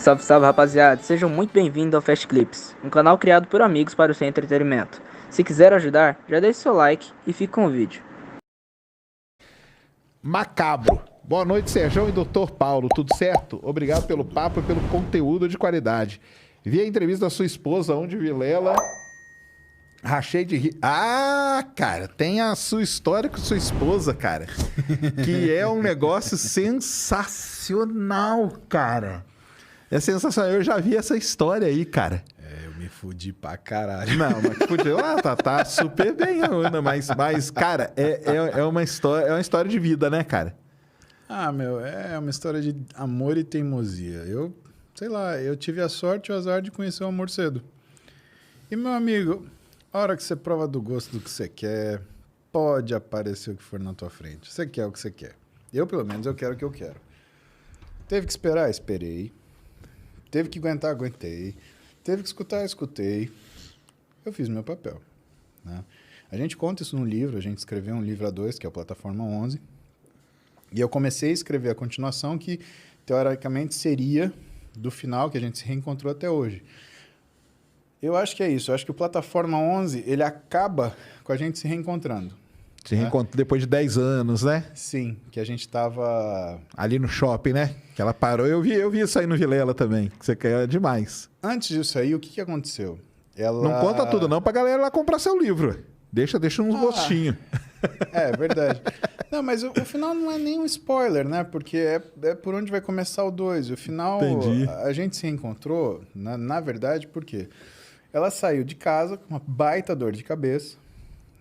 Salve, salve, rapaziada. Sejam muito bem-vindos ao Fast Clips, um canal criado por amigos para o seu entretenimento. Se quiser ajudar, já deixe seu like e fique com o vídeo. Macabro. Boa noite, Serjão e Dr. Paulo. Tudo certo? Obrigado pelo papo e pelo conteúdo de qualidade. Vi a entrevista da sua esposa, onde Vilela... Rachei de rir. Ah, cara, tem a sua história com sua esposa, cara. Que é um negócio sensacional, cara. É sensacional. Eu já vi essa história aí, cara. Eu me fudi pra caralho. Não, mas fudeu. Ah, tá super bem, Ana. Mas cara, é uma história de vida, né, cara? Ah, meu, é uma história de amor e teimosia. Sei lá, eu tive a sorte e o azar de conhecer o amor cedo. E, meu amigo, a hora que você prova do gosto do que você quer, pode aparecer o que for na tua frente. Você quer o que você quer. Eu, pelo menos, eu quero o que eu quero. Teve que esperar? Esperei. Teve que aguentar? Aguentei. Teve que escutar? Escutei. Eu fiz o meu papel, né? A gente conta isso no livro, a gente escreveu um livro a dois, que é a Plataforma 11. E eu comecei a escrever a continuação que, teoricamente, seria do final que a gente se reencontrou até hoje. Eu acho que é isso. Eu acho que o Plataforma 11, ele acaba com a gente se reencontrando. Se reencontrou depois de 10 anos, né? Sim, que a gente tava... Ali no shopping, né? Que ela parou. Eu vi isso aí no Vilela também, que você quer demais. Antes disso aí, o que aconteceu? Ela... Não conta tudo não pra galera lá comprar seu livro. Deixa uns gostinhos. É verdade. Não, mas o final não é nem um spoiler, né? Porque é por onde vai começar o 2. O final, Entendi. a gente se reencontrou, na verdade, por quê? Ela saiu de casa com uma baita dor de cabeça,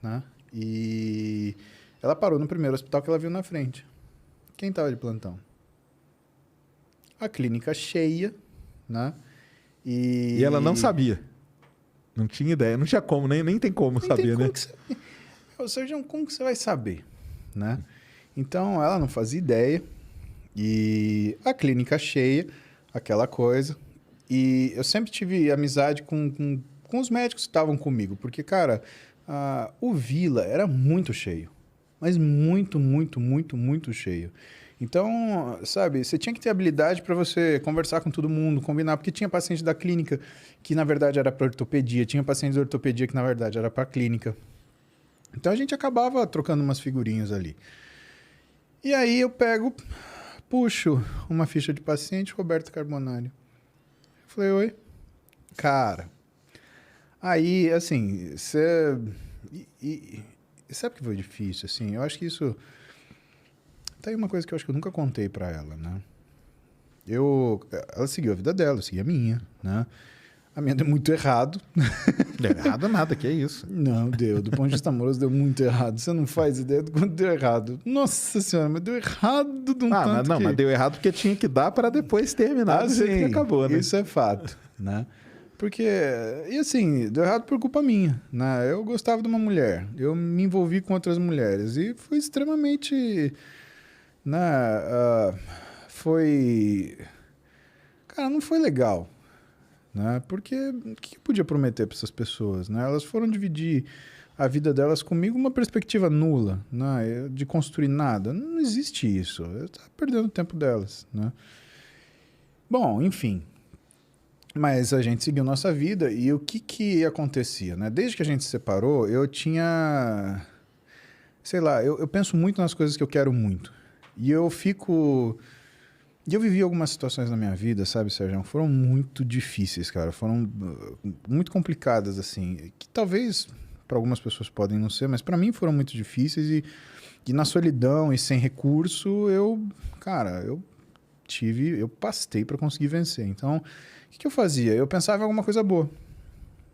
né? E ela parou no primeiro hospital que ela viu na frente. Quem estava de plantão? A clínica cheia, né? E ela não sabia. Não tinha ideia. Não tinha como, nem tem como Nem saber, tem como né? que você... Ou seja, como que você vai saber, né? Então, ela não fazia ideia. E a clínica cheia, aquela coisa. E eu sempre tive amizade com os médicos que estavam comigo. Porque, cara, o Vila era muito cheio. Mas muito, muito, muito, muito cheio. Então, sabe, você tinha que ter habilidade para você conversar com todo mundo, combinar. Porque tinha paciente da clínica que, na verdade, era para ortopedia. Tinha paciente da ortopedia que, na verdade, era para clínica. Então, a gente acabava trocando umas figurinhas ali. E aí, eu puxo uma ficha de paciente, Roberto Carbonari. Eu falei, oi. Cara, aí, assim, você... sabe que foi difícil, assim? Eu acho que isso... Tá aí uma coisa que eu acho que eu nunca contei pra ela, né? Ela seguiu a vida dela, eu segui a minha, né? A minha deu muito errado. Deu errado nada, que é isso. Não, deu. Do ponto de vista amoroso, deu muito errado. Você não faz ideia do quanto deu errado. Nossa Senhora, mas deu errado de um tanto mas deu errado porque tinha que dar para depois terminar do jeito que acabou, né? Isso é fato, né? Porque, e assim, deu errado por culpa minha, né? Eu gostava de uma mulher, eu me envolvi com outras mulheres e foi extremamente, né? Cara, não foi legal, né? Porque o que eu podia prometer para essas pessoas, né? Elas foram dividir a vida delas comigo uma perspectiva nula, né? De construir nada. Não existe isso. Eu estava perdendo o tempo delas, né? Bom, enfim. Mas a gente seguiu nossa vida e o que acontecia, né? Desde que a gente se separou, eu tinha... Sei lá, eu penso muito nas coisas que eu quero muito. E eu vivi algumas situações na minha vida, sabe, Sérgio? Foram muito difíceis, cara. Foram muito complicadas, assim. Que talvez para algumas pessoas podem não ser, mas para mim foram muito difíceis. E na solidão e sem recurso, eu pastei para conseguir vencer. Então, o que eu fazia? Eu pensava em alguma coisa boa,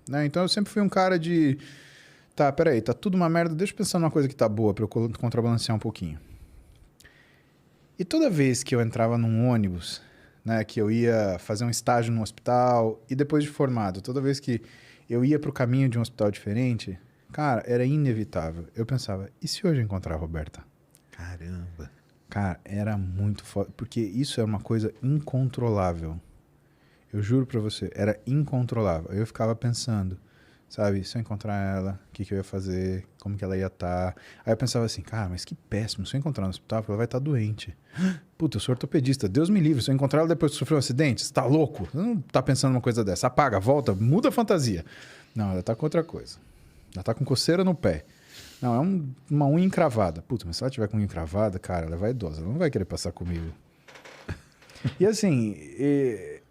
né? Então, eu sempre fui um cara de... Tá, peraí, tá tudo uma merda, deixa eu pensar numa coisa que tá boa para eu contrabalancear um pouquinho. E toda vez que eu entrava num ônibus, né, que eu ia fazer um estágio no hospital, e depois de formado, toda vez que eu ia pro caminho de um hospital diferente, cara, era inevitável. Eu pensava, e se hoje eu encontrar a Roberta? Caramba. Cara, era muito foda, porque isso é uma coisa incontrolável. Eu juro pra você, era incontrolável. Eu ficava pensando, sabe? Se eu encontrar ela, o que eu ia fazer, como que ela ia estar. Aí eu pensava assim, cara, mas que péssimo, se eu encontrar no hospital, ela vai estar doente. Puta, eu sou ortopedista, Deus me livre, se eu encontrar ela depois que sofreu um acidente, você tá louco? Você não tá pensando numa coisa dessa, apaga, volta, muda a fantasia. Não, ela tá com outra coisa. Ela tá com coceira no pé. Não, é uma unha encravada. Puta, mas se ela tiver com unha encravada, cara, ela vai idosa, ela não vai querer passar comigo. E assim,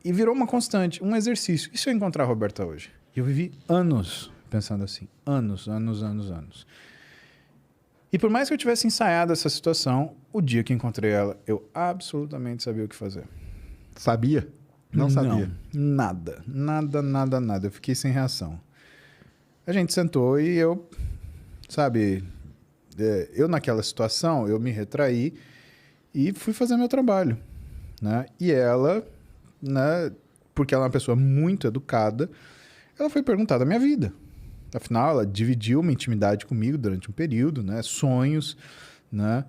e virou uma constante, um exercício. E se eu encontrar a Roberta hoje? E eu vivi anos pensando assim, anos. E por mais que eu tivesse ensaiado essa situação, o dia que encontrei ela, eu absolutamente sabia o que fazer. Sabia? Não sabia? Nada. Eu fiquei sem reação. A gente sentou e eu, sabe, eu naquela situação, eu me retraí e fui fazer meu trabalho, né? E ela, né, porque ela é uma pessoa muito educada, ela foi perguntar da minha vida. Afinal, ela dividiu uma intimidade comigo durante um período, né? Sonhos, né?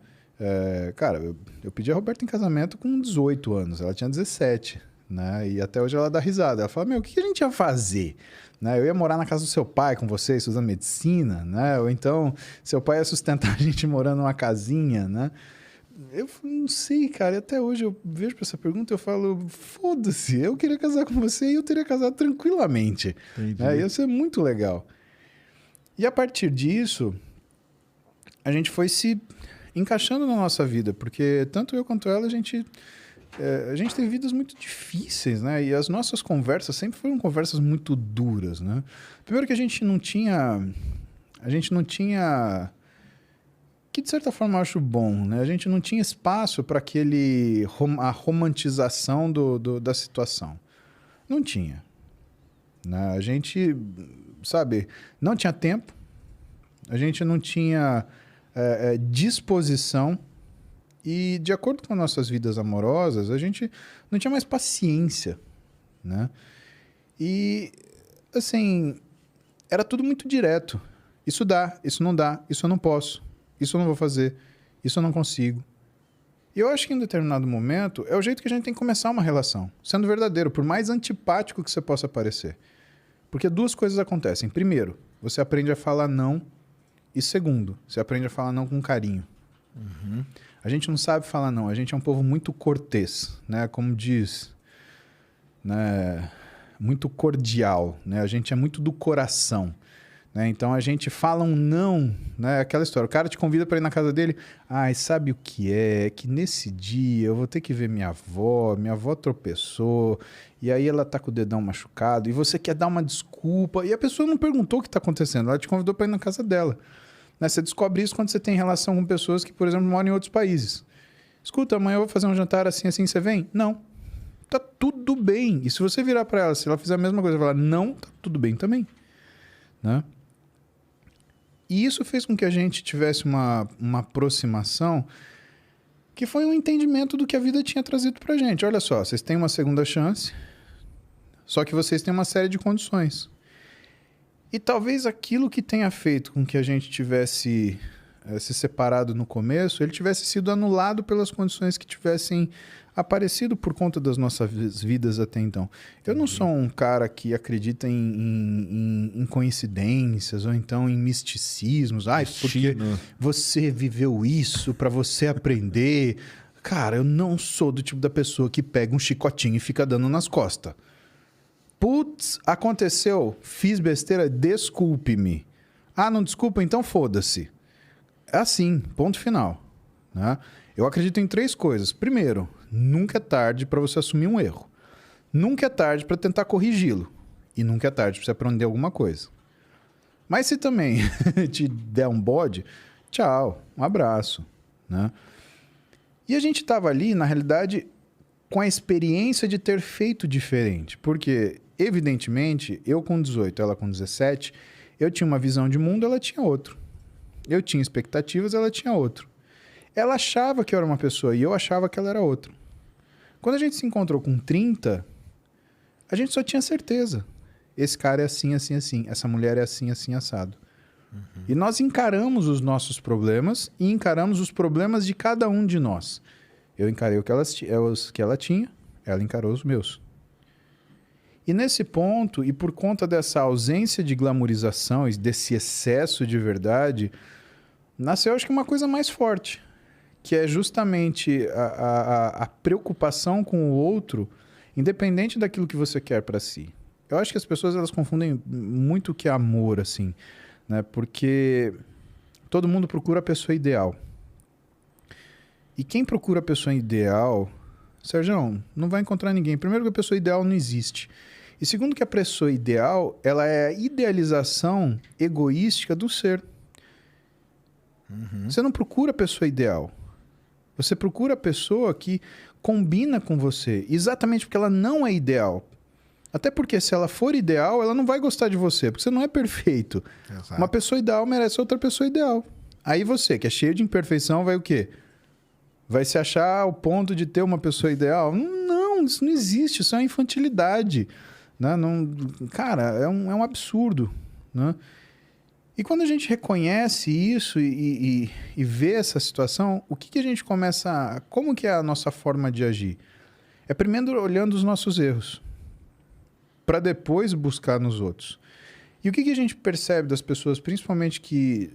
Cara, eu pedi a Roberta em casamento com 18 anos, ela tinha 17, né? E até hoje ela dá risada. Ela fala, meu, o que a gente ia fazer? Né? Eu ia morar na casa do seu pai com você, estudando medicina, né? Ou então, seu pai ia sustentar a gente morando numa casinha, né? Eu não sei, cara. E até hoje eu vejo pra essa pergunta e eu falo, foda-se, eu queria casar com você e eu teria casado tranquilamente. Ia ser muito legal. E a partir disso, a gente foi se encaixando na nossa vida, porque tanto eu quanto ela, a gente teve vidas muito difíceis, né? E as nossas conversas sempre foram conversas muito duras, né? Primeiro que a gente não tinha... que de certa forma eu acho bom, né? A gente não tinha espaço para a romantização da situação. Não tinha. Né? A gente, sabe, não tinha tempo, a gente não tinha disposição e, de acordo com as nossas vidas amorosas, a gente não tinha mais paciência, né? E, assim, era tudo muito direto. Isso dá, isso não dá, isso eu não posso. Isso eu não vou fazer, isso eu não consigo. E eu acho que em determinado momento é o jeito que a gente tem que começar uma relação, sendo verdadeiro, por mais antipático que você possa parecer. Porque duas coisas acontecem. Primeiro, você aprende a falar não. E segundo, você aprende a falar não com carinho. Uhum. A gente não sabe falar não, a gente é um povo muito cortês, né? Como diz, né? Muito cordial, né? A gente é muito do coração. Né? Então a gente fala um não, né? Aquela história, o cara te convida para ir na casa dele, sabe o que é? Que nesse dia eu vou ter que ver minha avó tropeçou, e aí ela tá com o dedão machucado, e você quer dar uma desculpa, e a pessoa não perguntou o que tá acontecendo, ela te convidou para ir na casa dela. Né? Você descobre isso quando você tem relação com pessoas que, por exemplo, moram em outros países. Escuta, amanhã eu vou fazer um jantar assim, você vem? Não. Tá tudo bem. E se você virar para ela, se ela fizer a mesma coisa, falar não, tá tudo bem também. Né? E isso fez com que a gente tivesse uma aproximação que foi um entendimento do que a vida tinha trazido pra gente. Olha só, vocês têm uma segunda chance, só que vocês têm uma série de condições. E talvez aquilo que tenha feito com que a gente tivesse se separado no começo, ele tivesse sido anulado pelas condições que tivessem aparecido por conta das nossas vidas até então. Eu não sou um cara que acredita em coincidências ou então em misticismos. Porque você viveu isso para você aprender. Cara, eu não sou do tipo da pessoa que pega um chicotinho e fica dando nas costas. Putz, aconteceu, fiz besteira, desculpe-me. Não desculpa, então foda-se. É assim, ponto final. Né? Eu acredito em 3 coisas. Primeiro, nunca é tarde para você assumir um erro. Nunca é tarde para tentar corrigi-lo. E nunca é tarde para você aprender alguma coisa. Mas se também te der um bode, tchau, um abraço. Né? E a gente estava ali, na realidade, com a experiência de ter feito diferente. Porque, evidentemente, eu com 18, ela com 17, eu tinha uma visão de mundo, ela tinha outro. Eu tinha expectativas, ela tinha outro. Ela achava que eu era uma pessoa e eu achava que ela era outra. Quando a gente se encontrou com 30, a gente só tinha certeza. Esse cara é assim, assim, assim. Essa mulher é assim, assim, assado. Uhum. E nós encaramos os nossos problemas e encaramos os problemas de cada um de nós. Eu encarei o que ela tinha, ela encarou os meus. E nesse ponto, e por conta dessa ausência de glamorização e desse excesso de verdade, nasceu, acho que, uma coisa mais forte, que é justamente a preocupação com o outro, independente daquilo que você quer para si. Eu acho que as pessoas elas confundem muito o que é amor, assim, né? Porque todo mundo procura a pessoa ideal. E quem procura a pessoa ideal, Sérgio, não vai encontrar ninguém. Primeiro que a pessoa ideal não existe. E segundo que a pessoa ideal, ela é a idealização egoística do ser. Você não procura a pessoa ideal. Você procura a pessoa que combina com você, exatamente porque ela não é ideal. Até porque se ela for ideal, ela não vai gostar de você, porque você não é perfeito. Exato. Uma pessoa ideal merece outra pessoa ideal. Aí você, que é cheio de imperfeição, vai o quê? Vai se achar ao ponto de ter uma pessoa ideal? Não, isso não existe, isso é uma infantilidade. Né? Não, cara, é um absurdo. Né? E quando a gente reconhece isso e vê essa situação, o que a gente começa... Como que é a nossa forma de agir? É primeiro olhando os nossos erros, para depois buscar nos outros. E o que a gente percebe das pessoas, principalmente que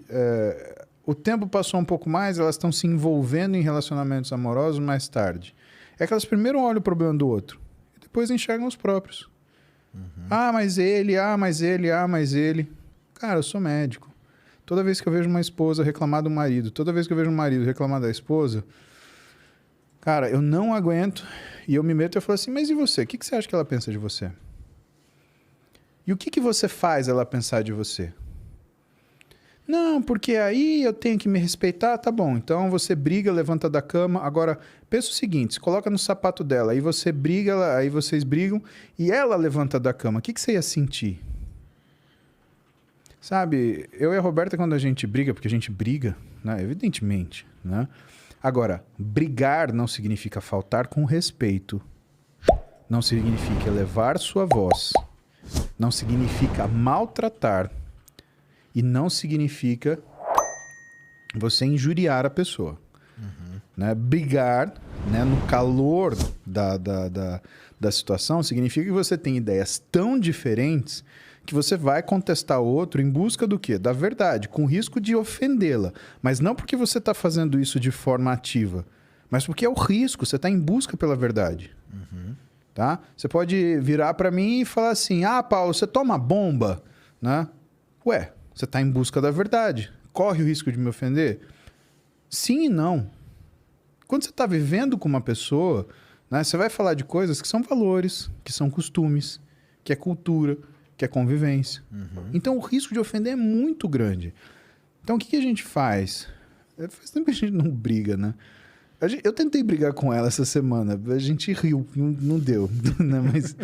o tempo passou um pouco mais, elas estão se envolvendo em relacionamentos amorosos mais tarde. É que elas primeiro olham o problema do outro, e depois enxergam os próprios. Mas ele, mas ele... Cara, eu sou médico. Toda vez que eu vejo uma esposa reclamar do marido, toda vez que eu vejo um marido reclamar da esposa, cara, eu não aguento e eu me meto e eu falo assim, mas e você? O que você acha que ela pensa de você? E o que você faz ela pensar de você? Não, porque aí eu tenho que me respeitar, tá bom. Então você briga, levanta da cama. Agora, pensa o seguinte, se coloca no sapato dela, aí você briga, aí vocês brigam e ela levanta da cama. O que você ia sentir? Sabe, eu e a Roberta, quando a gente briga, porque a gente briga, né? Evidentemente, né? Agora, brigar não significa faltar com respeito. Não significa elevar sua voz. Não significa maltratar. E não significa você injuriar a pessoa. Né? Brigar, né, no calor da situação significa que você tem ideias tão diferentes que você vai contestar o outro em busca do quê? Da verdade, com risco de ofendê-la. Mas não porque você está fazendo isso de forma ativa, mas porque é o risco, você está em busca pela verdade. Tá? Você pode virar para mim e falar assim, Paulo, você toma bomba? Né? Ué, você está em busca da verdade. Corre o risco de me ofender? Sim e não. Quando você está vivendo com uma pessoa, né, você vai falar de coisas que são valores, que são costumes, que é cultura, que é convivência. Então, o risco de ofender é muito grande. Então, o que a gente faz? Faz tempo que a gente não briga, né? Eu tentei brigar com ela essa semana. A gente riu. Não deu. Né? Mas